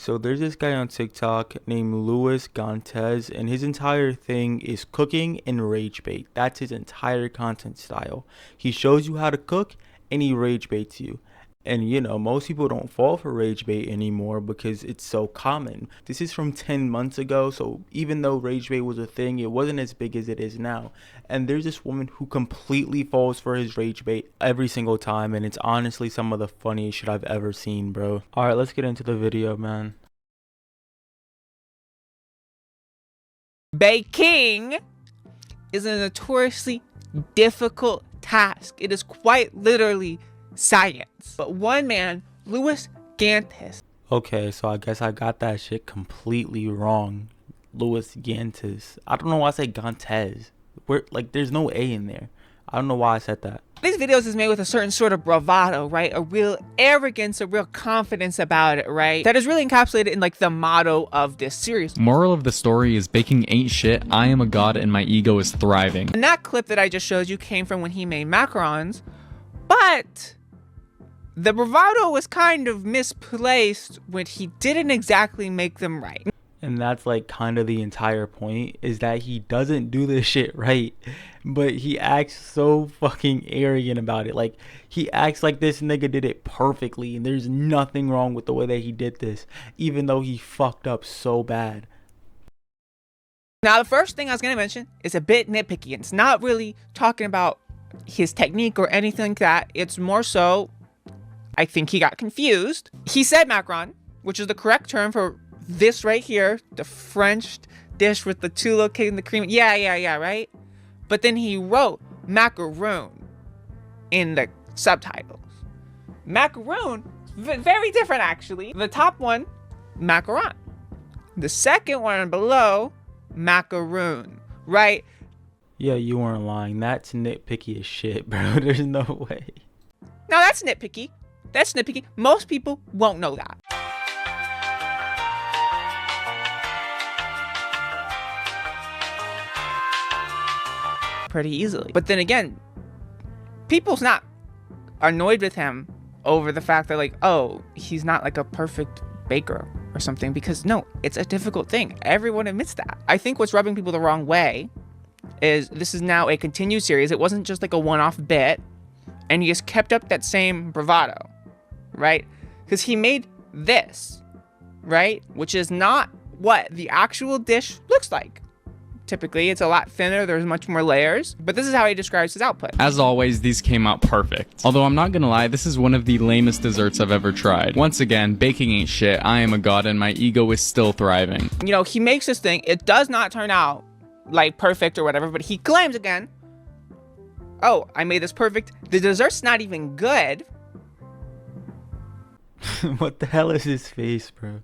So there's this guy on TikTok named Luis Gantes, and his entire thing is cooking and rage bait. That's his entire content style. He shows you how to cook and he rage baits you. And you know, most people don't fall for rage bait anymore because it's so common. This is from 10 months ago, so even though rage bait was a thing, it wasn't as big as it is now. And there's this woman who completely falls for his rage bait every single time, and it's honestly some of the funniest shit I've ever seen, bro. Alright, let's get into the video, man. Baking is a notoriously difficult task. It is quite literally science. But one man, Luis Gantes. Okay, so I guess I got that shit completely wrong. Luis Gantes. I don't know why I say Gantes. There's no A in there. I don't know why I said that. These videos is made with a certain sort of bravado, right? A real arrogance, a real confidence about it, right? That is really encapsulated in like the motto of this series. Moral of the story is baking ain't shit. I am a god and my ego is thriving. And that clip that I just showed you came from when he made macarons, but the bravado was kind of misplaced when he didn't exactly make them right. And that's like kind of the entire point, is that he doesn't do this shit right, but he acts so fucking arrogant about it. Like, he acts like this nigga did it perfectly and there's nothing wrong with the way that he did this, even though he fucked up so bad. Now, the first thing I was going to mention is a bit nitpicky. It's not really talking about his technique or anything like that. It's more so, I think he got confused. He said macaron, which is the correct term for this right here, the French dish with the two locating the cream. Yeah, right? But then he wrote macaroon in the subtitles. Macaroon, very different actually. The top one, macaron. The second one below, macaroon, right? Yeah, you weren't lying. That's nitpicky as shit, bro. There's no way. Now that's nitpicky. That's nitpicky. Most people won't know that. Pretty easily. But then again, people's not annoyed with him over the fact that like, oh, he's not like a perfect baker or something, because no, it's a difficult thing. Everyone admits that. I think what's rubbing people the wrong way is this is now a continued series. It wasn't just like a one-off bit, and he just kept up that same bravado, right? Because he made this, right? Which is not what the actual dish looks like. Typically, it's a lot thinner, there's much more layers, but this is how he describes his output. As always, these came out perfect. Although I'm not gonna lie, this is one of the lamest desserts I've ever tried. Once again, baking ain't shit. I am a god and my ego is still thriving. You know, he makes this thing, it does not turn out like perfect or whatever, but he claims again, oh, I made this perfect. The dessert's not even good. What the hell is his face, bro?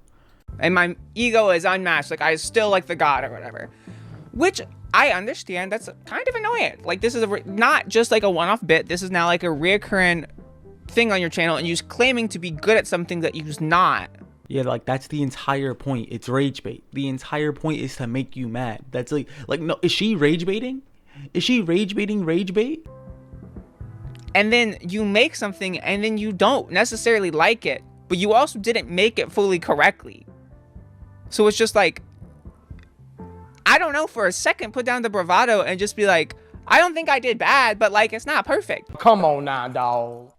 And my ego is unmatched, like I still like the god or whatever. Which I understand, that's kind of annoying. Like, this is not just like a one-off bit. This is now like a recurring thing on your channel, and you're claiming to be good at something that you're not. Yeah, like that's the entire point. It's rage bait. The entire point is to make you mad. That's like no, is she rage baiting? Is she rage baiting rage bait? And then you make something and then you don't necessarily like it, but you also didn't make it fully correctly. So it's just like, I don't know, for a second, put down the bravado and just be like, I don't think I did bad, but like, it's not perfect. Come on now, dog.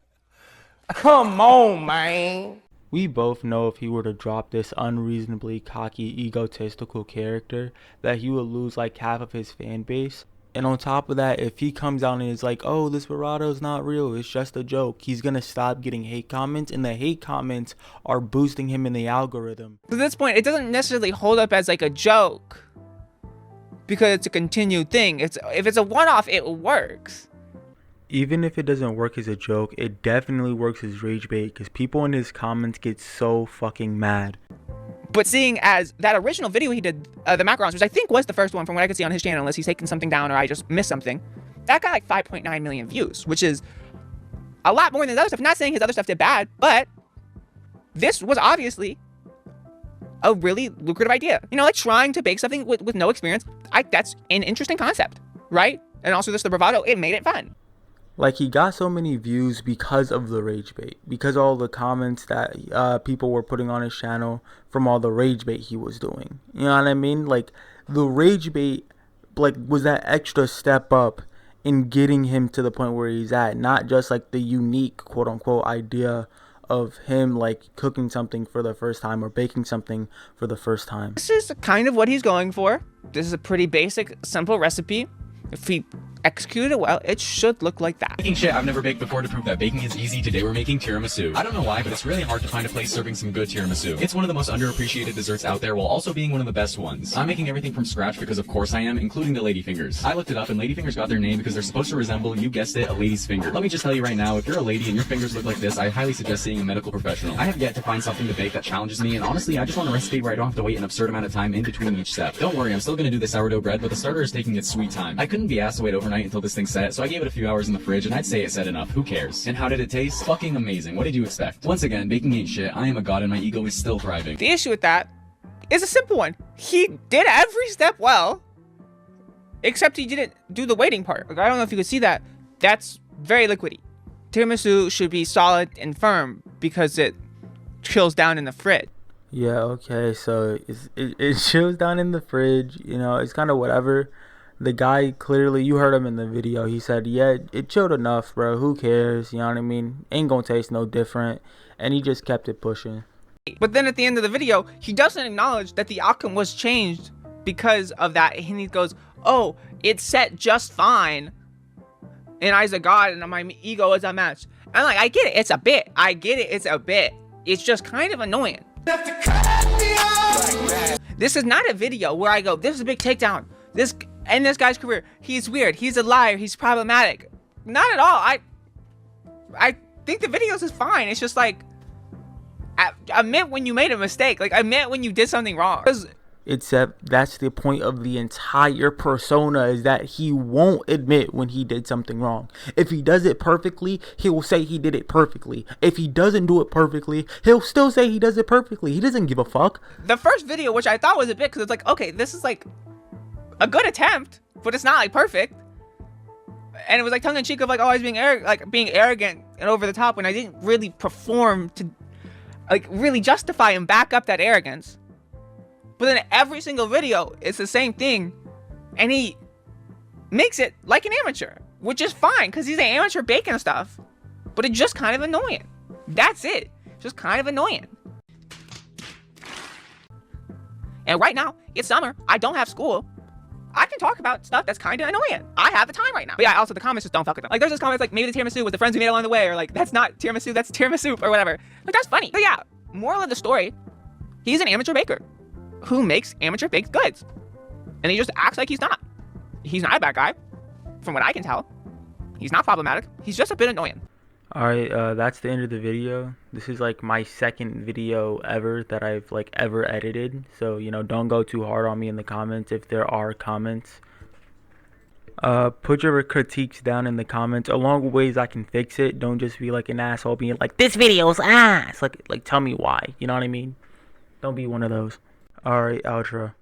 Come on, man. We both know if he were to drop this unreasonably cocky, egotistical character, that he would lose like half of his fan base. And on top of that, if he comes out and is like, oh, this bravado is not real, it's just a joke, he's gonna stop getting hate comments, and the hate comments are boosting him in the algorithm. To this point, it doesn't necessarily hold up as like a joke, because it's a continued thing. If it's a one-off, it works. Even if it doesn't work as a joke, it definitely works as rage bait, because people in his comments get so fucking mad. But seeing as that original video he did, the macarons, which I think was the first one from what I could see on his channel, unless he's taken something down or I just missed something, that got like 5.9 million views, which is a lot more than his other stuff. I'm not saying his other stuff did bad, but this was obviously a really lucrative idea. You know, like trying to bake something with no experience. That's an interesting concept, right? And also just the bravado, it made it fun. Like, he got so many views because of the rage bait, because all the comments that people were putting on his channel from all the rage bait he was doing. You know what I mean? Like, the rage bait, like, was that extra step up in getting him to the point where he's at, not just like the unique quote unquote idea of him like cooking something for the first time or baking something for the first time. This is kind of what he's going for. This is a pretty basic, simple recipe. If he executed it well, it should look like that. Baking shit I've never baked before to prove that baking is easy. Today we're making tiramisu. I don't know why, but it's really hard to find a place serving some good tiramisu. It's one of the most underappreciated desserts out there while also being one of the best ones. I'm making everything from scratch because of course I am, including the ladyfingers. I looked it up and ladyfingers got their name because they're supposed to resemble, you guessed it, a lady's finger. Let me just tell you right now, if you're a lady and your fingers look like this, I highly suggest seeing a medical professional. I have yet to find something to bake that challenges me, and honestly I just want a recipe where I don't have to wait an absurd amount of time in between each step. Don't worry, I'm still gonna do the sourdough bread, but the starter is taking its sweet time. I couldn't be asked to wait overnight until this thing set, so I gave it a few hours in the fridge, and I'd say it set enough. Who cares? And how did it taste? Fucking amazing. What did you expect? Once again, baking ain't shit. I am a god and my ego is still thriving. The issue with that is a simple one. He did every step well, except he didn't do the waiting part. Like, I don't know if you could see that. That's very liquidy. Tiramisu should be solid and firm because it chills down in the fridge. Yeah, okay, so it chills down in the fridge, you know, it's kind of whatever. The guy clearly, you heard him in the video, he said, yeah, it chilled enough, bro, who cares, you know what I mean, ain't gonna taste no different, and he just kept it pushing. But then at the end of the video, he doesn't acknowledge that the outcome was changed because of that, and he goes, oh, it's set just fine, and I's a god, and my ego is unmatched. I'm like, I get it, it's a bit, I get it, it's a bit, it's just kind of annoying. This is not a video where I go, this is a big takedown, this guy's career, he's weird, he's a liar, he's problematic. Not at all. I think the videos is fine. It's just like, admit when you made a mistake. Like, admit when you did something wrong. Except that's the point of the entire persona, is that he won't admit when he did something wrong. If he does it perfectly, he will say he did it perfectly. If he doesn't do it perfectly, he'll still say he does it perfectly. He doesn't give a fuck. The first video, which I thought was a bit, because it's like, okay, this is like a good attempt, but it's not like perfect. And it was like tongue-in-cheek of like, oh, I was being arrogant and over the top, when I didn't really perform to like really justify and back up that arrogance. But then every single video, it's the same thing, and he makes it like an amateur, which is fine because he's an amateur baking stuff. But it's just kind of annoying. That's it. Just kind of annoying. And right now, it's summer. I don't have school. I can talk about stuff that's kind of annoying. I have the time right now. But yeah, also the comments just don't fuck with them. Like, there's this comments like, maybe the tiramisu was the friends we made along the way, or like, that's not tiramisu, that's tiramisu, or whatever. Like, that's funny. But yeah, moral of the story, he's an amateur baker who makes amateur baked goods. And he just acts like he's not. He's not a bad guy, from what I can tell. He's not problematic. He's just a bit annoying. Alright, that's the end of the video. This is like my second video ever that I've like ever edited. So, you know, don't go too hard on me in the comments if there are comments. Put your critiques down in the comments along with ways I can fix it. Don't just be like an asshole being like, this video's ass. Like tell me why. You know what I mean? Don't be one of those. Alright, outro.